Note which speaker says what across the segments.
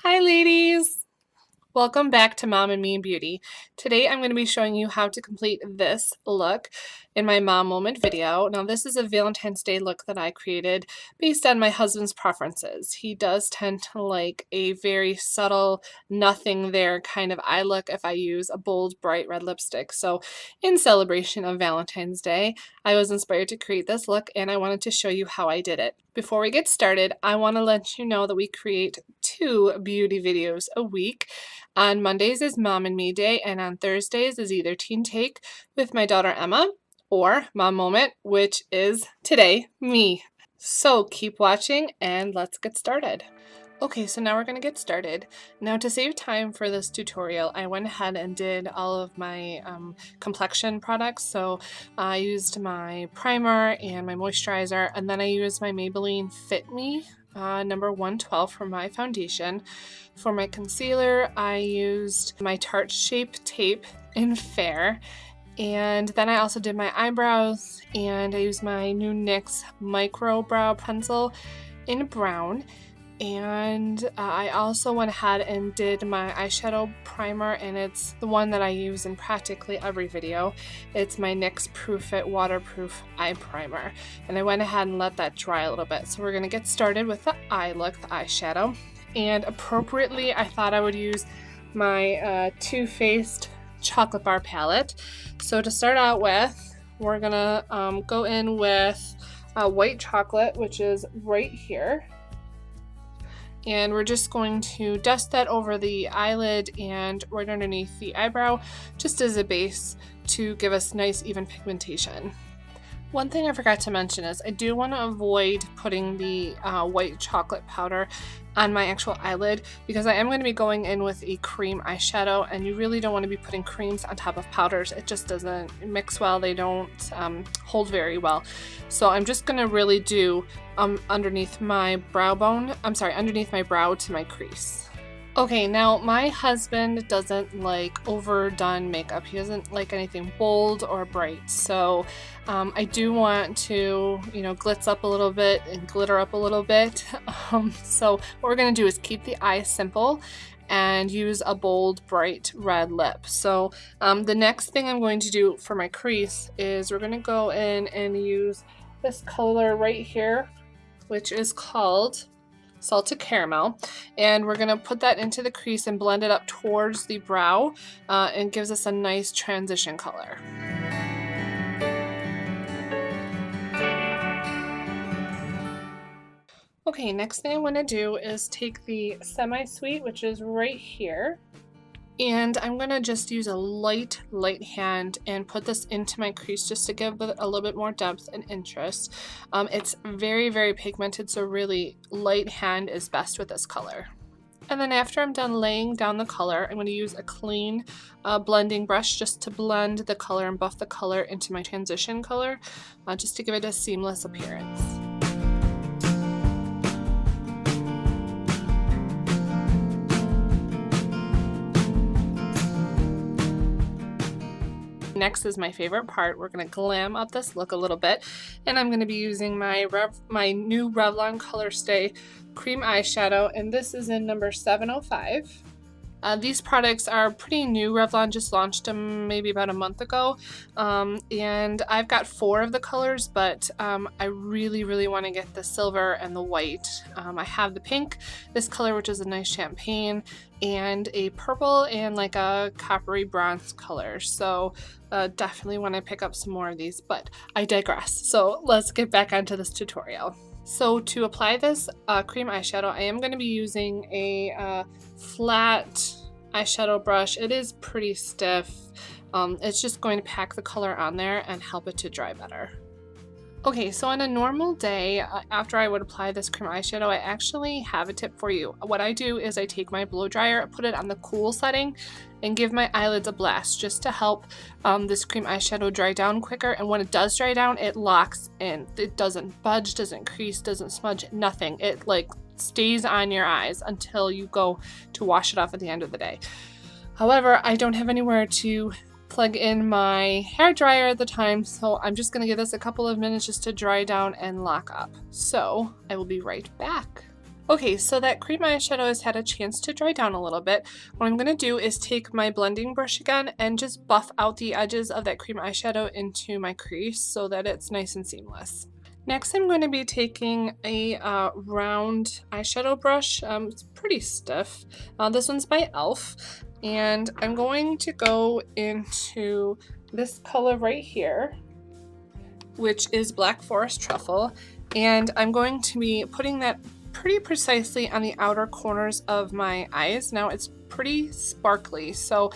Speaker 1: Hi ladies! Welcome back to Mom and Me Beauty. Today I'm going to be showing you how to complete this look in my mom moment video. Now this is a Valentine's Day look that I created based on my husband's preferences. He does tend to like a very subtle, nothing there kind of eye look if I use a bold, bright red lipstick. So in celebration of Valentine's Day, I was inspired to create this look and I wanted to show you how I did it. Before we get started, I want to let you know that we create 2 beauty videos a week. On Mondays is Mom and Me Day, and on Thursdays is either Teen Take with my daughter Emma or Mom Moment, which is today, me. So keep watching and let's get started. Okay, so now we're going to get started. Now to save time for this tutorial, I went ahead and did all of my complexion products. So I used my primer and my moisturizer, and then I used my Maybelline Fit Me number 112 for my foundation. For my concealer, I used my Tarte Shape Tape in Fair. And then I also did my eyebrows, and I used my new NYX Micro Brow Pencil in Brown. And I also went ahead and did my eyeshadow primer, and it's the one that I use in practically every video. It's my NYX Proof It Waterproof Eye Primer, and I went ahead and let that dry a little bit. So we're going to get started with the eye look, the eyeshadow. And appropriately, I thought I would use my Too Faced Chocolate Bar palette. So to start out with, we're going to go in with white chocolate, which is right here. And we're just going to dust that over the eyelid and right underneath the eyebrow, just as a base to give us nice even pigmentation. One thing I forgot to mention is I do want to avoid putting the white chocolate powder on my actual eyelid because I am going to be going in with a cream eyeshadow, and you really don't want to be putting creams on top of powders. It just doesn't mix well. They don't hold very well. So I'm just going to really do underneath my brow bone, underneath my brow to my crease. Okay, now my husband doesn't like overdone makeup. He doesn't like anything bold or bright. So I do want to, glitz up a little bit and glitter up a little bit. So what we're going to do is keep the eye simple and use a bold, bright red lip. So the next thing I'm going to do for my crease is we're going to go in and use this color right here, which is called Salted Caramel, and we're going to put that into the crease and blend it up towards the brow and gives us a nice transition color. Okay, next thing I'm going to do is take the Semi-Sweet, which is right here, and I'm going to just use a light hand and put this into my crease just to give it a little bit more depth and interest. It's very, very pigmented, so really light hand is best with this color. And then after I'm done laying down the color, I'm going to use a clean blending brush just to blend the color and buff the color into my transition color, just to give it a seamless appearance. Next is my favorite part. We're going to glam up this look a little bit, and I'm going to be using my new Revlon Color Stay Cream Eyeshadow, and this is in number 705. These products are pretty new. Revlon just launched them maybe about a month ago, and I've got 4 of the colors, but I really want to get the silver and the white. I have the pink, this color, which is a nice champagne, and a purple and like a coppery bronze color. So definitely want to pick up some more of these, but I digress. So let's get back onto this tutorial. So to apply this cream eyeshadow, I am going to be using a flat eyeshadow brush. It is pretty stiff. It's just going to pack the color on there and help it to dry better. Okay, so on a normal day, after I would apply this cream eyeshadow, I actually have a tip for you. What I do is I take my blow dryer, put it on the cool setting, and give my eyelids a blast just to help this cream eyeshadow dry down quicker. And when it does dry down, it locks in. It doesn't budge, doesn't crease, doesn't smudge, nothing. It like stays on your eyes until you go to wash it off at the end of the day. However, I don't have anywhere to plug in my hair dryer at the time, so I'm just gonna give this a couple of minutes just to dry down and lock up. So I will be right back. Okay, so that cream eyeshadow has had a chance to dry down a little bit. What I'm going to do is take my blending brush again and just buff out the edges of that cream eyeshadow into my crease so that it's nice and seamless. Next, I'm going to be taking a round eyeshadow brush. It's pretty stiff. This one's by e.l.f. And I'm going to go into this color right here, which is Black Forest Truffle. And I'm going to be putting that pretty precisely on the outer corners of my eyes. Now it's pretty sparkly, so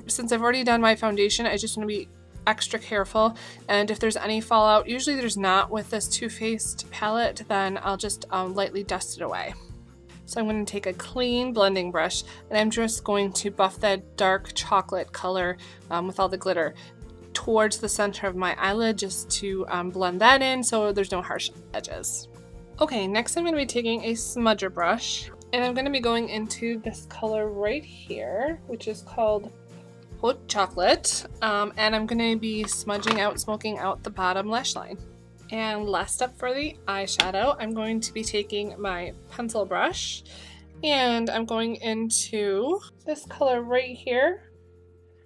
Speaker 1: since I've already done my foundation, I just want to be extra careful, and if there's any fallout, usually there's not with this Too Faced palette, then I'll just lightly dust it away. So I'm going to take a clean blending brush and I'm just going to buff that dark chocolate color with all the glitter towards the center of my eyelid just to blend that in so there's no harsh edges. Okay, next I'm going to be taking a smudger brush and I'm going to be going into this color right here, which is called Hot Chocolate, and I'm going to be smoking out the bottom lash line. And last up for the eyeshadow, I'm going to be taking my pencil brush and I'm going into this color right here,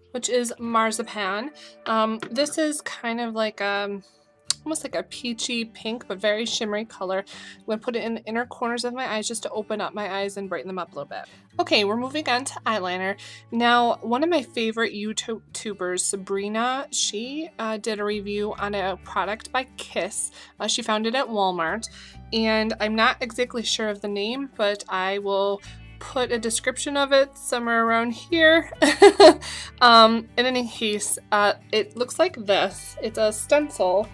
Speaker 1: which is Marzipan. This is kind of like almost like a peachy pink, but very shimmery color. I'm going to put it in the inner corners of my eyes just to open up my eyes and brighten them up a little bit. Okay, we're moving on to eyeliner. Now, one of my favorite YouTubers, Sabrina, she did a review on a product by Kiss. She found it at Walmart, and I'm not exactly sure of the name, but I will put a description of it somewhere around here. In any case, it looks like this. It's a stencil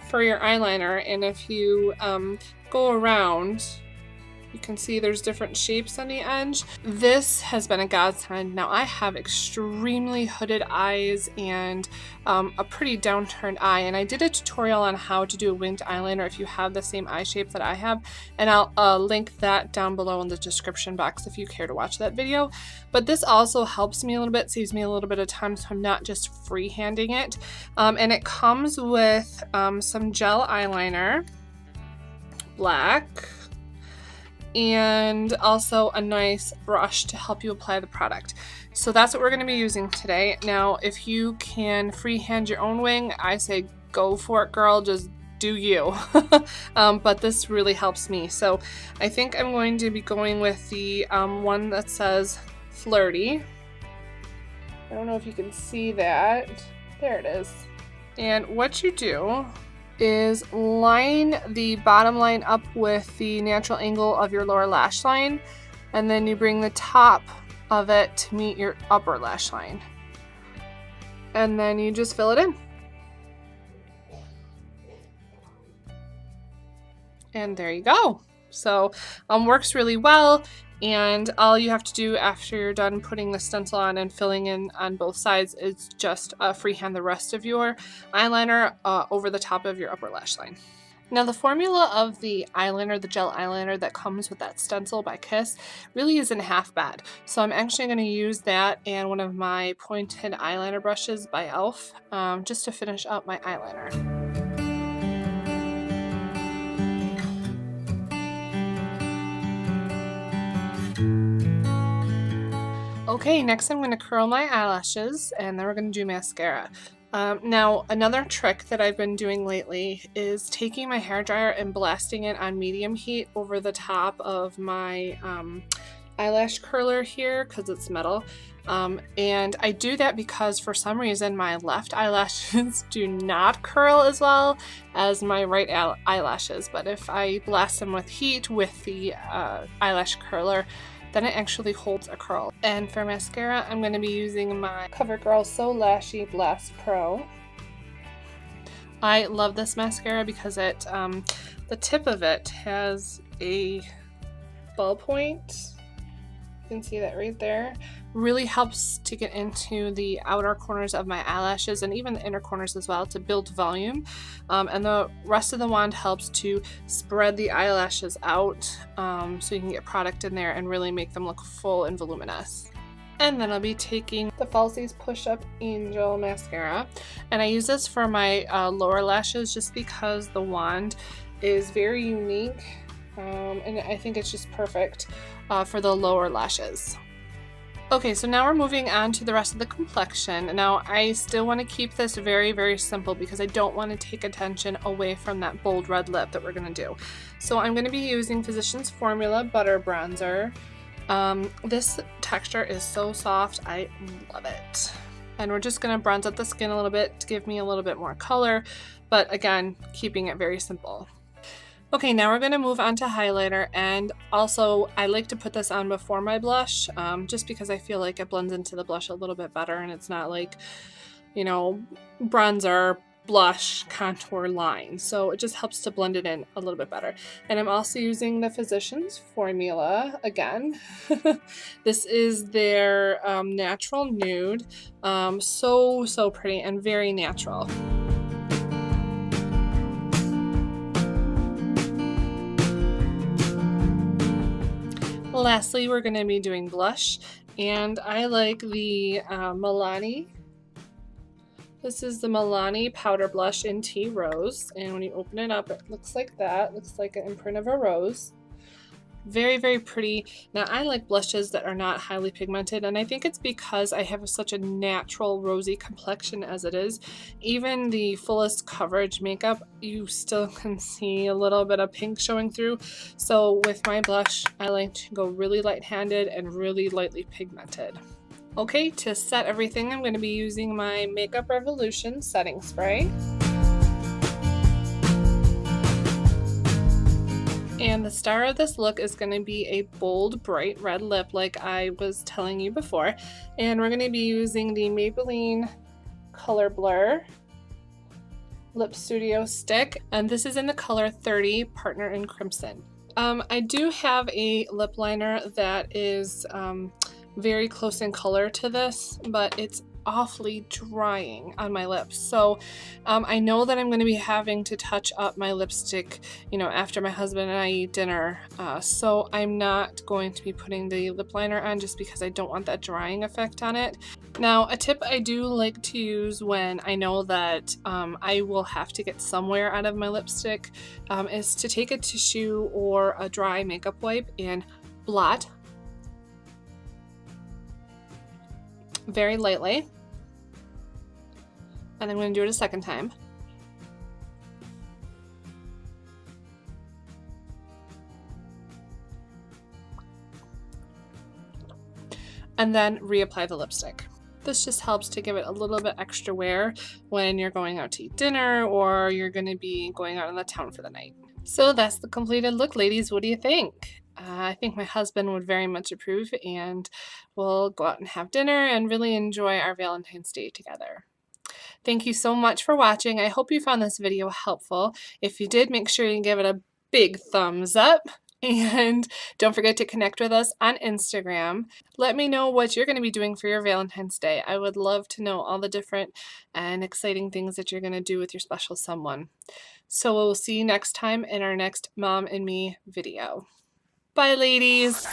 Speaker 1: for your eyeliner, and if you go around, you can see there's different shapes on the edge. This has been a godsend. Now I have extremely hooded eyes and a pretty downturned eye, and I did a tutorial on how to do a winged eyeliner if you have the same eye shape that I have, and I'll link that down below in the description box if you care to watch that video. But this also helps me a little bit, saves me a little bit of time, so I'm not just freehanding it. And it comes with some gel eyeliner, black, and also a nice brush to help you apply the product. So that's what we're going to be using today. Now, if you can freehand your own wing, I say go for it, girl, just do you. But this really helps me. So I think I'm going to be going with the one that says Flirty. I don't know if you can see that. There it is. And what you do is line the bottom line up with the natural angle of your lower lash line, and then you bring the top of it to meet your upper lash line, and then you just fill it in. And there you go. So works really well, and all you have to do after you're done putting the stencil on and filling in on both sides is just freehand the rest of your eyeliner over the top of your upper lash line. Now, the formula of the eyeliner, the gel eyeliner that comes with that stencil by Kiss, really isn't half bad. So I'm actually going to use that and one of my pointed eyeliner brushes by e.l.f. Just to finish up my eyeliner. Okay, next I'm going to curl my eyelashes, and then we're going to do mascara. Now, another trick that I've been doing lately is taking my hairdryer and blasting it on medium heat over the top of my eyelash curler here, because it's metal. And I do that because for some reason my left eyelashes do not curl as well as my right eyelashes. But if I blast them with heat with the eyelash curler, then it actually holds a curl. And for mascara, I'm going to be using my CoverGirl So Lashy Blast Pro. I love this mascara because it, the tip of it has a ballpoint. You can see that right there. Really helps to get into the outer corners of my eyelashes and even the inner corners as well to build volume. And the rest of the wand helps to spread the eyelashes out so you can get product in there and really make them look full and voluminous. And then I'll be taking the Falsies Push Up Angel Mascara. And I use this for my lower lashes just because the wand is very unique and I think it's just perfect for the lower lashes. Okay, so now we're moving on to the rest of the complexion. Now, I still want to keep this very, very simple because I don't want to take attention away from that bold red lip that we're going to do. So I'm going to be using Physicians Formula Butter Bronzer. This texture is so soft. I love it. And we're just going to bronze up the skin a little bit to give me a little bit more color, but again, keeping it very simple. Okay, now we're going to move on to highlighter, and also I like to put this on before my blush, just because I feel like it blends into the blush a little bit better, and it's not like, you know, bronzer, blush, contour line. So it just helps to blend it in a little bit better. And I'm also using the Physicians Formula again. This is their natural nude. So pretty and very natural. Lastly, we're going to be doing blush, and I like the Milani. This is the Milani Powder Blush in Tea Rose, and when you open it up, it looks like that. It looks like an imprint of a rose. Very, very pretty. Now, I like blushes that are not highly pigmented, and I think it's because I have such a natural rosy complexion as it is. Even the fullest coverage makeup, you still can see a little bit of pink showing through. So with my blush, I like to go really light-handed and really lightly pigmented. Okay, to set everything, I'm going to be using my Makeup Revolution setting spray. And the star of this look is going to be a bold, bright red lip like I was telling you before. And we're going to be using the Maybelline Color Blur Lip Studio Stick. And this is in the color 30, Partner in Crimson. I do have a lip liner that is very close in color to this, but it's awfully drying on my lips. So I know that I'm going to be having to touch up my lipstick, you know, after my husband and I eat dinner. So I'm not going to be putting the lip liner on just because I don't want that drying effect on it. Now, a tip I do like to use when I know that I will have to get somewhere out of my lipstick is to take a tissue or a dry makeup wipe and blot very lightly. And I'm going to do it a second time. And then reapply the lipstick. This just helps to give it a little bit extra wear when you're going out to eat dinner or you're going to be going out in the town for the night. So that's the completed look, ladies. What do you think? I think my husband would very much approve, and we'll go out and have dinner and really enjoy our Valentine's Day together. Thank you so much for watching. I hope you found this video helpful. If you did, make sure you give it a big thumbs up. And don't forget to connect with us on Instagram. Let me know what you're going to be doing for your Valentine's Day. I would love to know all the different and exciting things that you're going to do with your special someone. So we'll see you next time in our next Mom and Me video. Bye, ladies.